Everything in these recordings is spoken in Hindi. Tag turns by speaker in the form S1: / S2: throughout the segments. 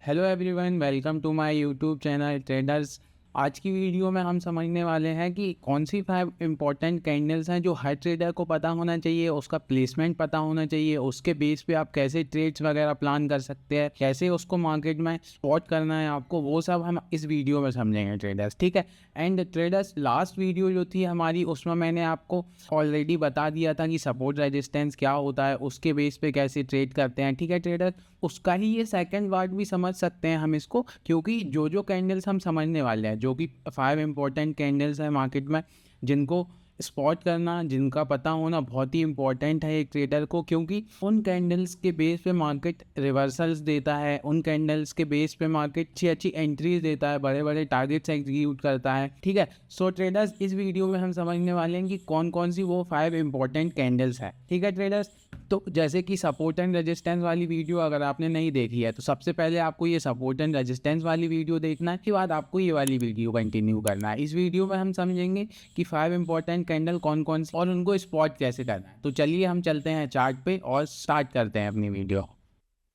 S1: Hello everyone, welcome to my YouTube channel traders. आज की वीडियो में हम समझने वाले हैं कि कौन सी 5 इंपॉर्टेंट कैंडल्स हैं जो हर ट्रेडर को पता होना चाहिए, उसका प्लेसमेंट पता होना चाहिए, उसके बेस पे आप कैसे ट्रेड्स वगैरह प्लान कर सकते हैं, कैसे उसको मार्केट में स्पॉट करना है आपको, वो सब हम इस वीडियो में समझेंगे ट्रेडर्स। ठीक है। एंड ट्रेडर्स, लास्ट वीडियो जो थी हमारी, उसमें मैंने आपको ऑलरेडी बता दिया था कि सपोर्ट रेजिस्टेंस क्या होता है, उसके बेस पे कैसे ट्रेड करते हैं। ठीक है ट्रेडर, उसका ही ये सेकंड पार्ट भी समझ सकते हैं हम इसको, क्योंकि जो जो कैंडल्स हम समझने वाले हैं, जो कि 5 इंपॉर्टेंट कैंडल्स हैं मार्केट में, जिनको स्पॉट करना, जिनका पता होना बहुत ही इंपॉर्टेंट है एक ट्रेडर को, क्योंकि उन कैंडल्स के बेस पे मार्केट रिवर्सल्स देता है, उन कैंडल्स के बेस पे मार्केट अच्छी अच्छी एंट्रीज देता है, बड़े बड़े टारगेट्स एग्जीक्यूट करता है। ठीक है। सो ट्रेडर्स, इस वीडियो में हम समझने वाले हैं कि कौन कौन सी वो 5 इंपॉर्टेंट कैंडल्स है। ठीक है ट्रेडर्स, तो जैसे कि सपोर्ट एंड रेजिस्टेंस वाली वीडियो अगर आपने नहीं देखी है, तो सबसे पहले आपको ये सपोर्ट एंड रेजिस्टेंस वाली वीडियो देखना है, उसके बाद आपको ये वाली वीडियो कंटिन्यू करना है। इस वीडियो में हम समझेंगे कि 5 इंपॉर्टेंट कैंडल कौन कौन सी और उनको स्पॉट कैसे करना है। तो चलिए हम चलते हैं चार्ट पे और स्टार्ट करते हैं अपनी वीडियो।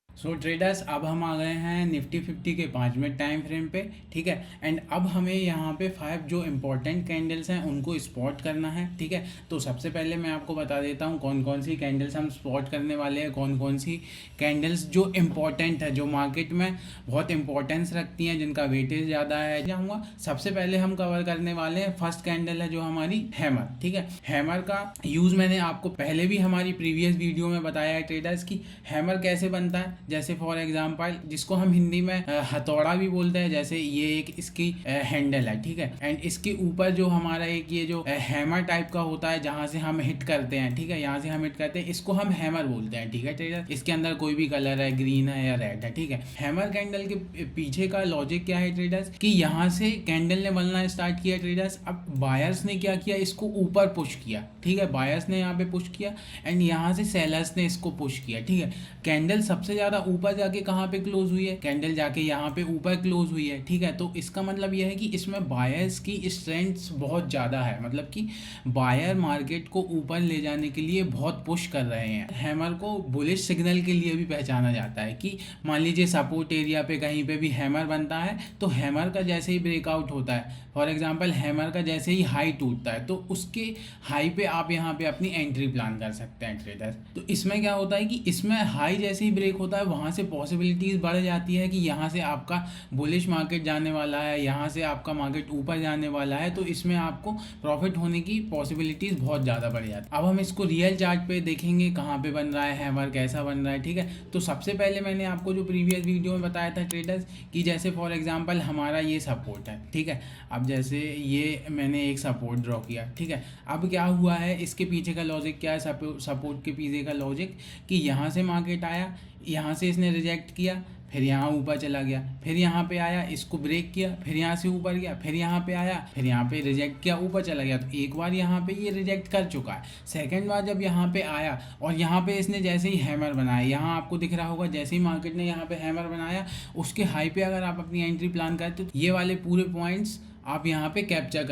S1: सो ट्रेडर्स, अब हम आ गए हैं निफ्टी 50 के 5 मिनट टाइम फ्रेम पे। ठीक है। एंड अब हमें यहाँ पे 5 जो इंपॉर्टेंट कैंडल्स हैं उनको स्पॉट करना है। ठीक है। तो सबसे पहले मैं आपको बता देता हूँ कौन कौन सी कैंडल्स हम स्पॉट करने वाले हैं, कौन कौन सी कैंडल्स जो इम्पोर्टेंट है, जो मार्केट में बहुत इंपॉर्टेंस रखती हैं, जिनका वेटेज ज़्यादा है। जाऊँगा, सबसे पहले हम कवर करने वाले हैं फर्स्ट कैंडल है जो हमारी हैमर। ठीक है। हैमर का यूज़ मैंने आपको पहले भी हमारी प्रीवियस वीडियो में बताया है ट्रेडर्स की हैमर कैसे बनता है। जैसे फॉर एग्जांपल, जिसको हम हिंदी में हथौड़ा भी बोलते हैं, जैसे ये एक इसकी हैंडल है। ठीक है। एंड इसके ऊपर जो हमारा एक ये जो हैमर टाइप का होता है, जहां से हम हिट करते हैं। ठीक है। यहाँ से हम हिट करते हैं, इसको हम हैमर बोलते हैं। ठीक है ट्रेडर, इसके अंदर कोई भी कलर है, ग्रीन है या रेड है। ठीक है। हैमर कैंडल के पीछे का लॉजिक क्या है ट्रेडर्स, कि यहाँ से कैंडल ने बनना स्टार्ट किया ट्रेडर्स। अब बायर्स ने क्या किया, इसको ऊपर पुश किया। ठीक है। बायर्स ने यहाँ पे पुश किया एंड यहाँ से सेलर्स ने इसको पुश किया। ठीक है। कैंडल सबसे ज्यादा ऊपर जाके कहाँ पे क्लोज हुई है, कैंडल जाके यहाँ पे ऊपर क्लोज हुई है। ठीक है। तो इसका मतलब यह है कि इसमें बायर्स की स्ट्रेंथ बहुत ज़्यादा है, मतलब कि बायर मार्केट को ऊपर ले जाने के लिए बहुत पुश कर रहे हैं। हैमर को बुलिश सिग्नल के लिए भी पहचाना जाता है, कि मान लीजिए सपोर्ट एरिया पे कहीं पे भी हैमर बनता है, तो हैमर का जैसे ही ब्रेकआउट होता है, फॉर एग्जाम्पल हैमर का जैसे ही हाई टूटता है, तो उसके हाई पे आप यहाँ पे अपनी एंट्री प्लान कर सकते हैं ट्रेडर। तो इसमें क्या होता है कि इसमें हाई जैसे ही ब्रेक होता है, वहाँ से पॉसिबिलिटीज बढ़ जाती है कि यहाँ से आपका बुलिश मार्केट जाने वाला है, यहाँ से आपका मार्केट ऊपर जाने वाला है, तो इसमें आपको प्रॉफिट होने की पॉसिबिलिटीज बहुत ज़्यादा बढ़ जाती है। अब हम इसको रियल चार्ट पे देखेंगे कहाँ पे बन रहा है हैमर, कैसा बन रहा है। ठीक है। तो सबसे पहले मैंने आपको जो प्रीवियस वीडियो में बताया था ट्रेडर्स, कि जैसे फॉर एग्जाम्पल हमारा ये सपोर्ट है। ठीक है। अब जैसे ये मैंने एक सपोर्ट ड्रॉ किया। ठीक है। अब क्या हुआ है, इसके पीछे का लॉजिक क्या है, सपोर्ट के पीछे का लॉजिक, कि यहाँ से मार्केट आया, यहाँ से इसने रिजेक्ट किया, फिर यहाँ ऊपर चला गया, फिर यहाँ पे आया, इसको ब्रेक किया, फिर यहाँ से ऊपर गया, फिर यहाँ पे आया, फिर यहाँ पे रिजेक्ट किया, ऊपर चला गया। तो एक बार यहाँ पे ये रिजेक्ट कर चुका है। सेकंड बार जब यहाँ पे आया और यहाँ पे इसने जैसे ही हैमर बनाया, यहाँ आपको दिख रहा होगा, जैसे ही मार्केट ने यहाँ पे हैमर बनाया, उसके हाई पे अगर आप अपनी एंट्री प्लान करते तो ये वाले पूरे पॉइंट्स आप यहाँ पे कैप्चर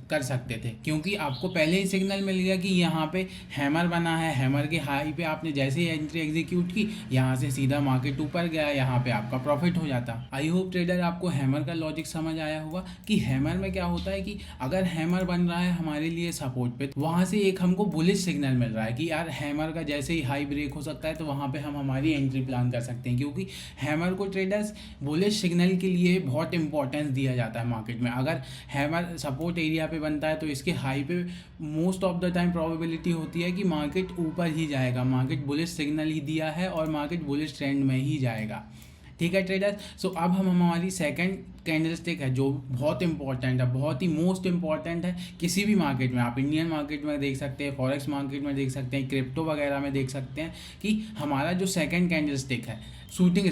S1: कर सकते थे, क्योंकि आपको पहले ही सिग्नल मिल गया कि यहाँ पे हैमर बना है। हैमर के हाई पे आपने जैसे ही एंट्री एग्जीक्यूट की, यहाँ से सीधा मार्केट ऊपर गया, यहाँ पे आपका प्रॉफिट हो जाता। आई होप ट्रेडर आपको हैमर का लॉजिक समझ आया होगा, कि हैमर में क्या होता है कि अगर हैमर बन रहा है हमारे लिए सपोर्ट पे, वहाँ से एक हमको बुलिश सिग्नल मिल रहा है कि यार हैमर का जैसे ही हाई ब्रेक हो सकता है, तो वहाँ पे हम हमारी एंट्री प्लान कर सकते हैं, क्योंकि हैमर को ट्रेडर्स बुलिश सिग्नल के लिए बहुत इंपॉर्टेंस दिया जाता है मार्केट में। अगर हैमर सपोर्ट एरिया पे बनता है, तो इसके हाई पे most of the time probability होती है कि मार्केट ऊपर ही जाएगा, मार्केट बुलिश सिग्नल ही दिया है और मार्केट बुलिश ट्रेंड में ही जाएगा। ठीक है ट्रेडर्स। सो अब हम हमारी सेकंड कैंडलस्टिक है जो बहुत इंपॉर्टेंट है, बहुत ही मोस्ट इंपॉर्टेंट है किसी भी मार्केट में। आप इंडियन मार्केट में देख सकते हैं, फॉरेक्स मार्केट में देख सकते हैं, क्रिप्टो वगैरह में देख सकते हैं, कि हमारा जो सेकंड कैंडलस्टिक है शूटिंग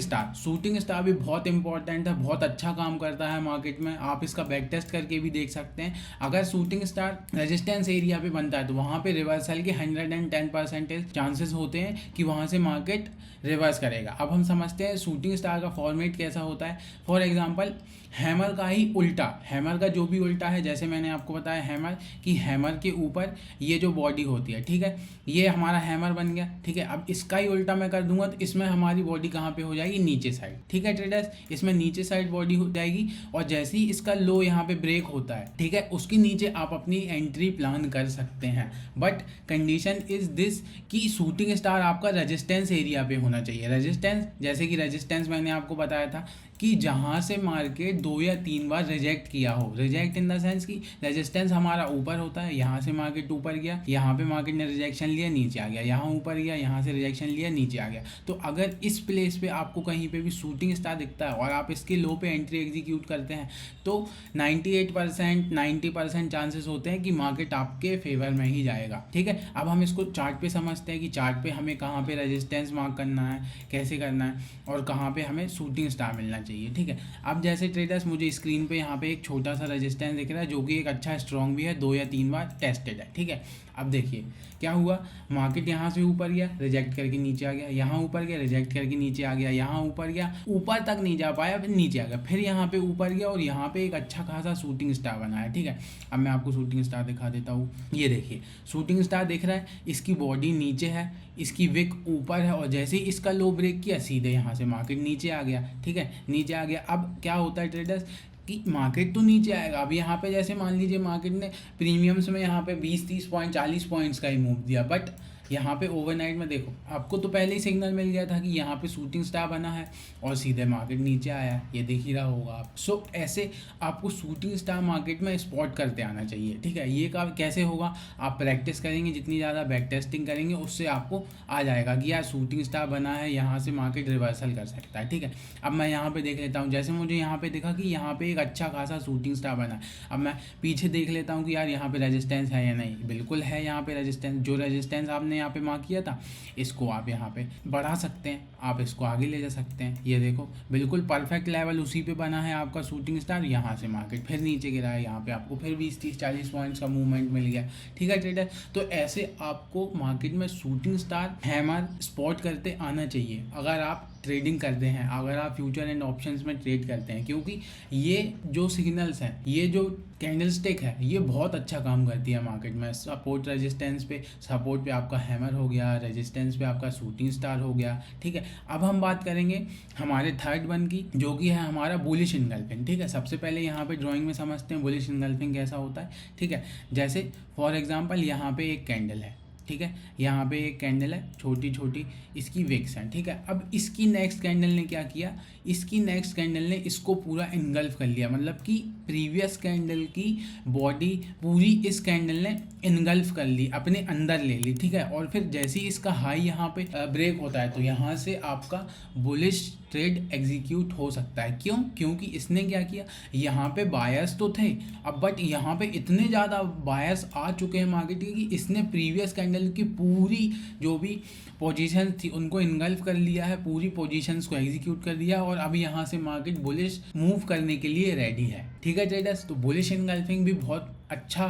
S1: स्टार भी बहुत इंपॉर्टेंट है, बहुत अच्छा काम करता है मार्केट में। आप इसका बैक टेस्ट करके भी देख सकते हैं। अगर शूटिंग स्टार रेजिस्टेंस एरिया पे बनता है, तो वहाँ पे रिवर्सल के 110% चांसेस होते हैं कि वहाँ से मार्केट रिवर्स करेगा। अब हम समझते हैं शूटिंग स्टार का फॉर्मेट कैसा होता है। फॉर एग्जाम्पल, हैमर का ही उल्टा, हैमर का जो भी उल्टा है, जैसे मैंने आपको बताया हैमर कि हैमर के ऊपर ये जो बॉडी होती है, ठीक है, ये हमारा हैमर बन गया, ठीक है। अब इसका ही उल्टा मैं कर दूंगा तो इसमें हमारी बॉडी कहाँ पे हो जाएगी, नीचे साइड, ठीक है ट्रेडर्स, इसमें नीचे साइड बॉडी हो जाएगी। और जैसे ही इसका लो यहाँ पे ब्रेक होता है, ठीक है, उसके नीचे आप अपनी एंट्री प्लान कर सकते हैं। बट कंडीशन इज दिस कि शूटिंग स्टार आपका रेजिस्टेंस एरिया पे होना चाहिए। रेजिस्टेंस, जैसे कि रेजिस्टेंस मैंने आपको बताया था कि जहाँ से मार्केट 2 या 3 बार रिजेक्ट किया हो, रिजेक्ट इन द सेंस कि रेजिस्टेंस हमारा ऊपर होता है, यहाँ से मार्केट ऊपर गया, यहाँ पे मार्केट ने रिजेक्शन लिया, नीचे आ गया, यहाँ ऊपर गया, यहाँ से रिजेक्शन लिया, नीचे आ गया। तो अगर इस प्लेस पे आपको कहीं पे भी शूटिंग स्टार दिखता है और आप इसके लो पे एंट्री एग्जीक्यूट करते हैं तो 98% 90% चांसेस होते हैं कि मार्केट आपके फेवर में ही जाएगा, ठीक है। अब हम इसको चार्ट पे समझते हैं कि चार्ट पे हमें कहाँ पे रेजिस्टेंस मार्क करना है, कैसे करना है और कहाँ पे हमें शूटिंग स्टार मिलना चाहिए, ठीक है। अब जैसे ट्रेडर्स मुझे स्क्रीन पे यहाँ पे एक छोटा सा रेजिस्टेंस दिख रहा है जो कि एक अच्छा स्ट्रॉन्ग भी है, 2 या 3 बार टेस्टेड है, ठीक है। अब देखिए क्या हुआ, मार्केट यहाँ से ऊपर गया, रिजेक्ट करके नीचे आ गया, यहाँ ऊपर गया, रिजेक्ट करके नीचे आ गया, यहाँ ऊपर गया, ऊपर तक नहीं जा पाया, फिर नीचे आ गया, फिर यहाँ पे ऊपर गया और यहाँ पे एक अच्छा खासा शूटिंग स्टार बनाया, ठीक है। अब मैं आपको शूटिंग स्टार दिखा देता हूँ। ये देखिए शूटिंग स्टार दिख रहा है, इसकी बॉडी नीचे है, इसकी विक ऊपर है और जैसे ही इसका लो ब्रेक किया सीधे यहाँ से मार्केट नीचे आ गया, ठीक है, नीचे आ गया। अब क्या होता है ट्रेडर्स कि मार्केट तो नीचे आएगा। अब यहाँ पे जैसे मान लीजिए मार्केट ने प्रीमियम्स में यहाँ पे 20-30 पॉइंट 40 पॉइंट्स का ही मूव दिया, बट यहाँ पे ओवरनाइट में देखो आपको तो पहले ही सिग्नल मिल गया था कि यहाँ पे शूटिंग स्टार बना है और सीधे मार्केट नीचे आया, ये देख ही रहा होगा आप। सो ऐसे आपको शूटिंग स्टार मार्केट में स्पॉट करते आना चाहिए, ठीक है। ये कैसे होगा, आप प्रैक्टिस करेंगे, जितनी ज़्यादा बैक टेस्टिंग करेंगे उससे आपको आ जाएगा कि यार शूटिंग स्टार बना है, यहाँ से मार्केट रिवर्सल कर सकता है, ठीक है। अब मैं यहाँ पे देख लेता हूँ, जैसे मुझे यहाँ पे देखा कि यहाँ पे एक अच्छा खासा शूटिंग स्टार बना है। अब मैं पीछे देख लेता हूँ कि यार यहाँ पे रेजिस्टेंस है या नहीं, बिल्कुल है यहाँ पे रेजिस्टेंस। जो रेजिस्टेंस आपने यहाँ पे मार्क किया था इसको आप यहाँ पे बढ़ा सकते हैं, आप इसको आगे ले जा सकते हैं। ये देखो बिल्कुल परफेक्ट लेवल उसी पे बना है आपका शूटिंग स्टार। यहाँ से मार्केट फिर नीचे गिरा है, यहाँ पे आपको फिर 20-30-40 पॉइंट्स का मूवमेंट मिल गया, ठीक है ट्रेडर। तो ऐसे आपको मार्केट में शूटिंग स्टार हैमर स्पॉट करते आना चाहिए अगर आप ट्रेडिंग करते हैं, अगर आप फ्यूचर एंड ऑप्शंस में ट्रेड करते हैं, क्योंकि ये जो सिग्नल्स हैं, ये जो कैंडलस्टिक है, ये बहुत अच्छा काम करती है मार्केट में। सपोर्ट रेजिस्टेंस पे, सपोर्ट पे आपका हैमर हो गया, रेजिस्टेंस पे आपका शूटिंग स्टार हो गया, ठीक है। अब हम बात करेंगे हमारे थर्ड वन की, जो कि है हमारा बुलिश इनगल्फिंग, ठीक है। सबसे पहले यहाँ पे ड्राइंग में समझते हैं बुलिश इनगल्फिंग कैसा होता है, ठीक है। जैसे फॉर एग्जांपल यहाँ पे एक कैंडल है, ठीक है, यहाँ पे एक कैंडल है छोटी छोटी, इसकी विक्स हैं, ठीक है। अब इसकी नेक्स्ट कैंडल ने क्या किया, इसकी नेक्स्ट कैंडल ने इसको पूरा इनगल्फ कर लिया, मतलब कि प्रीवियस कैंडल की बॉडी पूरी इस कैंडल ने इनगल्फ कर ली, अपने अंदर ले ली, ठीक है। और फिर जैसे ही इसका हाई यहाँ पे ब्रेक होता है तो यहाँ से आपका बुलिश ट्रेड एग्जीक्यूट हो सकता है। क्यों? क्योंकि इसने क्या किया, यहाँ पे बायर्स तो थे अब, बट यहाँ पे इतने ज़्यादा बायर्स आ चुके हैं मार्केट के कि इसने प्रीवियस कैंडल की पूरी जो भी पोजीशन थी उनको इनगल्फ कर लिया है, पूरी पोजीशंस को एग्जीक्यूट कर दिया और अब यहाँ से मार्केट बुलिश मूव करने के लिए रेडी है, ठीक है ट्रेडर्स। तो बुलिश इनगल्फिंग भी बहुत अच्छा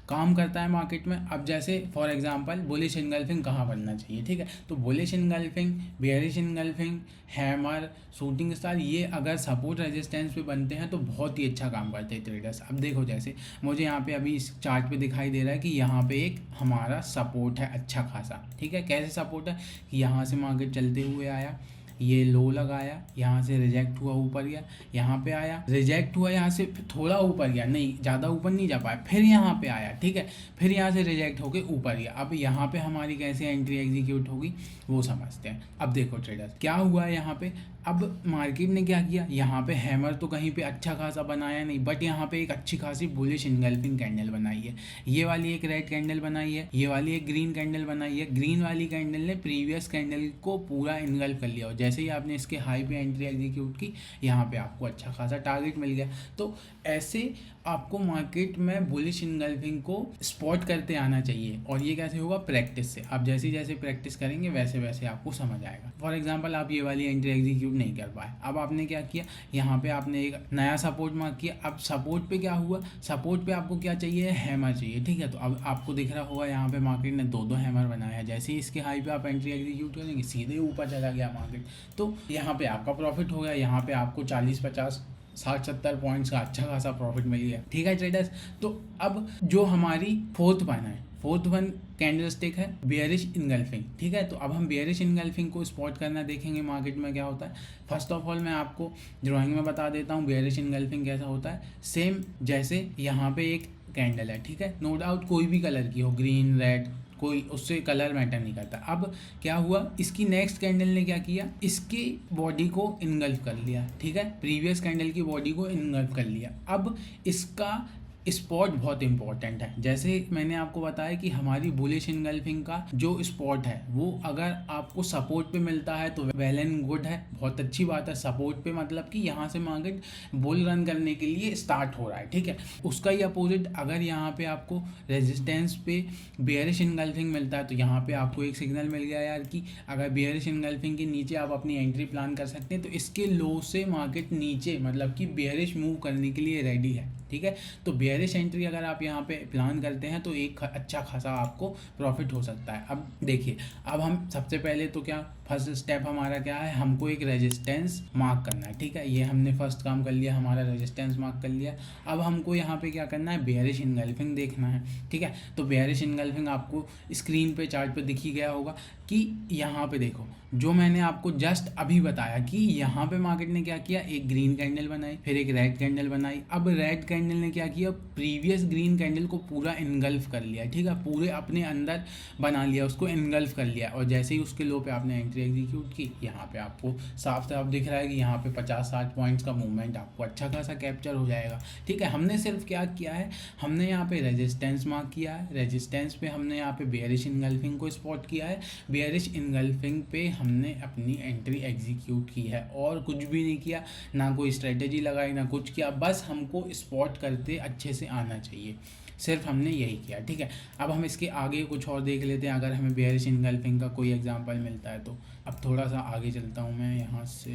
S1: काम करता है मार्केट में। अब जैसे फॉर एग्जांपल बुलिश इनगल्फिंग कहाँ बनना चाहिए, ठीक है। तो bullish engulfing, bearish engulfing, hammer, shooting star, ये अगर सपोर्ट रेजिस्टेंस पे बनते हैं तो बहुत ही अच्छा काम करते हैं ट्रेडर्स। अब देखो जैसे मुझे यहाँ पे अभी इस चार्ट पे दिखाई दे रहा है कि यहाँ पे एक हमारा सपोर्ट है अच्छा खासा, ठीक है। कैसे सपोर्ट है, यहाँ से मार्केट चलते हुए आया, ये लो लगाया, यहाँ से रिजेक्ट हुआ, ऊपर गया, यहाँ पे आया, रिजेक्ट हुआ, यहाँ से थोड़ा ऊपर गया, नहीं ज़्यादा ऊपर नहीं जा पाया, फिर यहाँ पे आया, ठीक है, फिर यहाँ से रिजेक्ट होके ऊपर गया। अब यहाँ पे हमारी कैसे एंट्री एग्जीक्यूट होगी वो समझते हैं। अब देखो ट्रेडर्स क्या हुआ है यहाँ पे, अब मार्केट ने क्या किया, यहाँ पे हैमर तो कहीं पे अच्छा खासा बनाया नहीं, बट यहाँ पे एक अच्छी खासी बुलिश इनगल्फिंग कैंडल बनाई है। ये वाली एक रेड कैंडल बनाई है, ये वाली एक ग्रीन कैंडल बनाई है। ग्रीन वाली कैंडल ने प्रीवियस कैंडल को पूरा इनगल्फ कर लिया और जैसे ही आपने इसके हाई पे एंट्री एग्जीक्यूट की, यहाँ पे आपको अच्छा खासा टारगेट मिल गया। तो ऐसे आपको मार्केट में बुलिश इनगल्फिंग को स्पॉट करते आना चाहिए और ये कैसे होगा, प्रैक्टिस से। आप जैसे जैसे प्रैक्टिस करेंगे वैसे वैसे आपको समझ आएगा। फॉर एग्जांपल आप ये वाली एंट्री एग्जीक्यूट नहीं कर पाए, अब आपने क्या किया, यहाँ पे आपने एक नया सपोर्ट मार्क किया। अब सपोर्ट पे क्या हुआ, सपोर्ट पे आपको क्या चाहिए, हैमर चाहिए, ठीक है। तो अब आपको दिख रहा होगा यहाँ पे मार्केट ने दो हैमर बनाया है। जैसे ही इसके हाई पे आप एंट्री एग्जीक्यूट करेंगे सीधे ऊपर चला गया मार्केट, तो यहाँ पे आपका प्रॉफिट हो गया। यहाँ पे आपको 40-50 60-70 पॉइंट्स का अच्छा खासा प्रॉफिट मिल गया। ठीक है ट्रेडर्स, तो अब जो हमारी फोर्थ वन कैंडलस्टिक है बेयरिश इनगल्फिंग। ठीक है, तो अब हम बेयरिश इनगल्फिंग को स्पॉट करना देखेंगे मार्केट में क्या होता है। फर्स्ट ऑफ ऑल मैं आपको ड्राइंग में बता देता हूँ बेयरिश इनगल्फिंग कैसा होता है। सेम जैसे यहाँ पे एक कैंडल है, ठीक है, नो डाउट कोई भी कलर की हो, ग्रीन रेड, कोई उससे कलर मैटर नहीं करता। अब क्या हुआ, इसकी नेक्स्ट कैंडल ने क्या किया, इसकी बॉडी को इनगल्फ कर लिया। ठीक है, प्रीवियस कैंडल की बॉडी को इनगल्फ कर लिया। अब इसका स्पॉट बहुत इंपॉर्टेंट है। जैसे मैंने आपको बताया कि हमारी बुलिश इनगल्फिंग का जो स्पॉट है वो अगर आपको सपोर्ट पे मिलता है तो वेल एंड गुड है, बहुत अच्छी बात है। सपोर्ट पे मतलब कि यहाँ से मार्केट बुल रन करने के लिए स्टार्ट हो रहा है। ठीक है, उसका ही अपोजिट अगर यहाँ पे आपको रेजिस्टेंस पे बेयरिश इनगल्फिंग मिलता है तो यहाँ पे आपको एक सिग्नल मिल गया यार कि अगर बेयरिश इनगल्फिंग के नीचे आप अपनी एंट्री प्लान कर सकते हैं, तो इसके लो से मार्केट नीचे मतलब कि बेयरिश मूव करने के लिए रेडी है। ठीक है, तो बेयरिश एंट्री अगर आप यहाँ पे प्लान करते हैं तो एक अच्छा खासा आपको प्रॉफिट हो सकता है। अब देखिए, अब हम सबसे पहले तो क्या फर्स्ट स्टेप हमारा क्या है, हमको एक रेजिस्टेंस मार्क करना है। ठीक है, ये हमने फर्स्ट काम कर लिया, हमारा रेजिस्टेंस मार्क कर लिया। अब हमको यहाँ पे क्या करना है, बेयरिश इनगल्फिंग देखना है। ठीक है, तो बेयरिश इनगल्फिंग आपको स्क्रीन पे चार्ट पे दिख ही गया होगा कि यहाँ पे देखो जो मैंने आपको जस्ट अभी बताया कि यहाँ पे मार्केट ने क्या किया, एक ग्रीन कैंडल बनाई, फिर एक रेड कैंडल बनाई। अब रेड कैंडल ने क्या किया, प्रीवियस ग्रीन कैंडल को पूरा इनगल्फ कर लिया। ठीक है, पूरे अपने अंदर बना लिया, उसको इनगल्फ कर लिया। और जैसे ही उसके लो पे आपने एंट्री एग्जीक्यूट की, यहाँ पे आपको साफ साफ दिख रहा है कि यहाँ पे 50-60 पॉइंट्स का मूवमेंट आपको अच्छा खासा कैप्चर हो जाएगा। ठीक है, हमने सिर्फ क्या किया है, हमने यहाँ पे रेजिस्टेंस मार्क किया है, रेजिस्टेंस पे हमने यहाँ पे बेयरिश इनगल्फिंग को स्पॉट किया है, बेयरिश इनगल्फिंग पे हमने अपनी एंट्री एग्जीक्यूट की है और कुछ भी नहीं किया, ना कोई स्ट्रेटेजी लगाई ना कुछ किया, बस हमको स्पॉट करते अच्छे से आना चाहिए, सिर्फ हमने यही किया। ठीक है, अब हम इसके आगे कुछ और देख लेते हैं, अगर हमें बेयरिश इनगल्फिंग का कोई एग्जांपल मिलता है तो। अब थोड़ा सा आगे चलता हूँ मैं यहाँ से,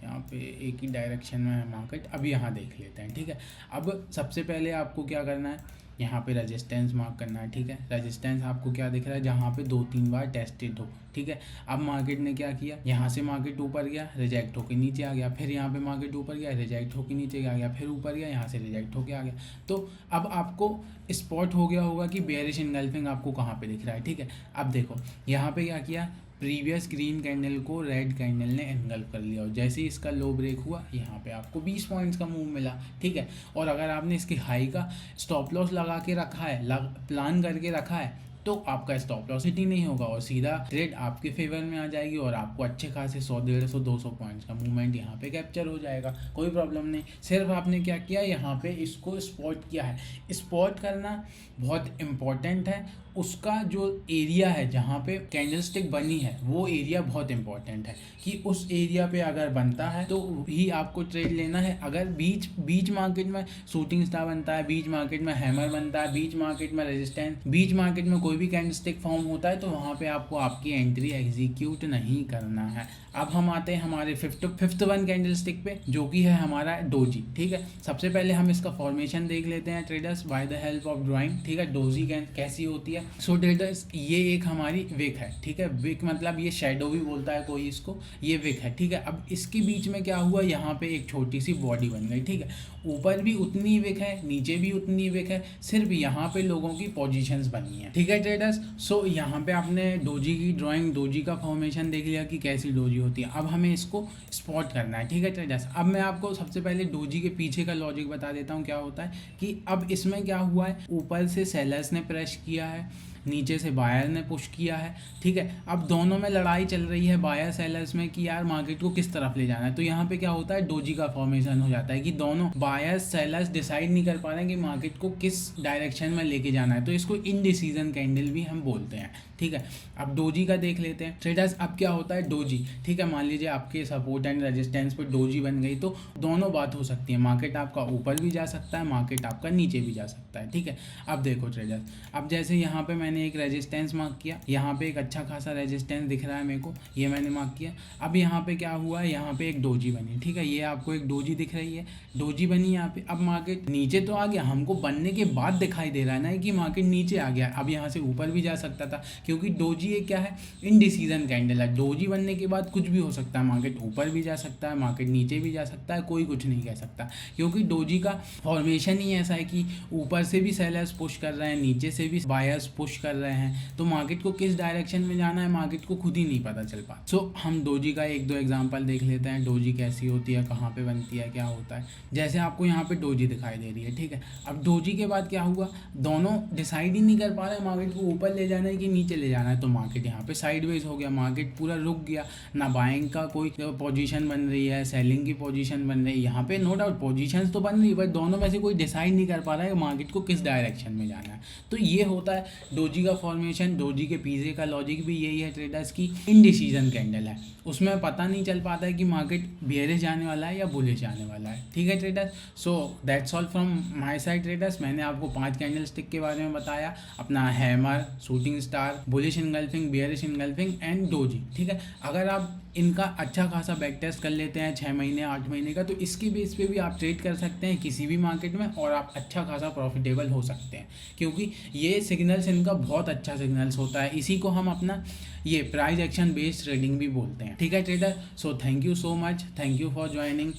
S1: यहाँ पे एक ही डायरेक्शन में है मार्केट, अब यहाँ देख लेते हैं। ठीक है, अब सबसे पहले आपको क्या करना है, यहाँ पे रेजिस्टेंस मार्क करना है। ठीक है, रेजिस्टेंस आपको क्या दिख रहा है, जहाँ पे 2-3 बार टेस्टेड हो। ठीक है, अब मार्केट ने क्या किया, यहाँ से मार्केट ऊपर गया, रिजेक्ट होकर नीचे आ गया, फिर यहाँ पे मार्केट ऊपर गया, रिजेक्ट होकर नीचे आ गया, फिर ऊपर गया, यहाँ से रिजेक्ट होकर आ गया। तो अब आपको स्पॉट हो गया होगा कि बेयरिश इनगल्फिंग आपको कहाँ पे दिख रहा है। ठीक है, अब देखो यहाँ पे क्या किया, प्रीवियस ग्रीन कैंडल को रेड कैंडल ने एनगल्फ कर लिया और जैसे ही इसका लो ब्रेक हुआ यहाँ पे आपको 20 पॉइंट्स का मूव मिला। ठीक है, और अगर आपने इसकी हाई का स्टॉप लॉस लगा के रखा है, प्लान करके रखा है, तो आपका स्टॉप लॉस हिट ही नहीं होगा और सीधा ट्रेड आपके फेवर में आ जाएगी और आपको अच्छे खासे 100-150-200 पॉइंट्स का मूवमेंट यहाँ पे कैप्चर हो जाएगा। कोई प्रॉब्लम नहीं, सिर्फ आपने क्या किया, यहाँ पे इसको स्पॉट किया है। स्पॉट करना बहुत इम्पॉर्टेंट है, उसका जो एरिया है जहाँ पे कैंडलस्टिक बनी है वो एरिया बहुत इंपॉर्टेंट है कि उस एरिया पे अगर बनता है तो ही आपको ट्रेड लेना है। अगर बीच मार्केट में शूटिंग स्टार बनता है, बीच मार्केट में हैमर बनता है, बीच मार्केट में रेजिस्टेंस, बीच मार्केट में कोई भी कैंडलस्टिक फॉर्म होता है, तो वहाँ पे आपको आपकी एंट्री एग्जीक्यूट नहीं करना है। अब हम आते हैं हमारे फिफ्थ वन कैंडलस्टिक पे, जो कि है हमारा डोजी। ठीक है, सबसे पहले हम इसका फॉर्मेशन देख लेते हैं traders by the help of drawing. ठीक है, डोजी कैसी होती है। सो ट्रेडर्स, ये एक हमारी विक है। ठीक है, विक मतलब ये शेडो भी बोलता है कोई इसको, ये विक है। ठीक है, अब इसके बीच में क्या हुआ, यहाँ पे एक छोटी सी बॉडी बन गई। ठीक है, ऊपर भी उतनी विक है, नीचे भी उतनी विक है, सिर्फ यहाँ पे लोगों की पोजीशंस बनी है। ठीक है ट्रेडर्स, सो यहाँ पे आपने डोजी की ड्राइंग, डोजी का फॉर्मेशन देख लिया कि कैसी डोजी होती है। अब हमें इसको स्पॉट करना है। ठीक है ट्रेडर्स, अब मैं आपको सबसे पहले डोजी के पीछे का लॉजिक बता देता हूँ क्या होता है कि अब इसमें क्या हुआ है, ऊपर से सेलर्स ने प्रेस किया है, नीचे से बायर ने पुश किया है। ठीक है, अब दोनों में लड़ाई चल रही है बायर सेलर्स में कि यार मार्केट को किस तरफ ले जाना है। तो यहाँ पे क्या होता है, डोजी का फॉर्मेशन हो जाता है कि दोनों बायर सेलर्स डिसाइड नहीं कर पा रहे हैं कि मार्केट को किस डायरेक्शन में लेके जाना है, तो इसको इनडिसीजन कैंडल भी हम बोलते हैं। ठीक है, अब डोजी का देख लेते हैं ट्रेडर्स। अब क्या होता है डोजी, ठीक है, मान लीजिए आपके सपोर्ट एंड रेजिस्टेंस पे डोजी बन गई, तो दोनों बात हो सकती है, मार्केट आपका ऊपर भी जा सकता है, मार्केट आपका नीचे भी जा सकता है। ठीक है, अब देखो ट्रेडर्स, अब जैसे यहाँ पे मैंने मैंने एक रेजिस्टेंस मार्क किया, यहाँ पे एक अच्छा खासा रेजिस्टेंस दिख रहा है मेरे को, ये मैंने मार्क किया। अब यहाँ पे क्या हुआ है, यहाँ पे एक डोजी बनी, ठीक है, ये आपको एक डोजी दिख रही है, डोजी बनी यहाँ पे। अब मार्केट नीचे तो आ गया, हमको बनने के बाद दिखाई दे रहा है ना कि मार्केट नीचे आ गया। अब यहाँ से ऊपर भी जा सकता था, क्योंकि डोजी ये क्या है, इनडिसीजन कैंडल है। डोजी बनने के बाद कुछ भी हो सकता है, मार्केट ऊपर भी जा सकता है, मार्केट नीचे भी जा सकता है, कोई कुछ नहीं कह सकता, क्योंकि डोजी का फॉर्मेशन ही ऐसा है कि ऊपर से भी सेलर्स पुश कर रहे हैं, नीचे से भी बायर्स पुश कर रहे हैं, तो मार्केट को किस डायरेक्शन में जाना है मार्केट को खुद ही नहीं पता चल पाता। सो हम डोजी का एक दो एग्जांपल देख लेते हैं, डोजी कैसी होती है, कहाँ पे बनती है, क्या होता है। जैसे आपको यहाँ पे डोजी दिखाई दे रही है, ठीक है। अब डोजी के बाद क्या हुआ, दोनों डिसाइड ही नहीं कर पा रहे मार्केट को ऊपर ले जाना है कि नीचे ले जाना है, तो मार्केट यहाँ पे साइडवेज हो गया, मार्केट पूरा रुक गया, ना बाइंग का कोई पोजीशन बन रही है, सेलिंग की पोजीशन बन रही है। यहाँ पे नो डाउट पोजीशंस तो बन रही है, बट दोनों में से कोई डिसाइड नहीं कर पा रहा है मार्केट को किस डायरेक्शन में जाना है। तो ये होता है डोजी का फॉर्मेशन। डोजी के पीछे का लॉजिक भी यही है ट्रेडर्स की, इनडिसीजन कैंडल है, उसमें पता नहीं चल पाता है कि मार्केट बेयरिश जाने वाला है या बुलिश जाने वाला है, ठीक है traders. So that's all from my side traders. मैंने आपको 5 कैंडल स्टिक के बारे में बताया, अपना hammer, shooting star, bullish engulfing, bearish engulfing and doji, ठीक है। अगर आप इनका अच्छा खासा बैक टेस्ट कर लेते हैं 6 महीने 8 महीने का, तो इसके बेस पे भी आप ट्रेड कर सकते हैं किसी भी मार्केट में, और आप अच्छा खासा प्रॉफिटेबल हो सकते हैं, क्योंकि ये सिग्नल्स इनका बहुत अच्छा सिग्नल्स होता है। इसी को हम अपना ये प्राइस एक्शन बेस्ड ट्रेडिंग भी बोलते हैं, ठीक है trader. So thank you so much, thank you for joining.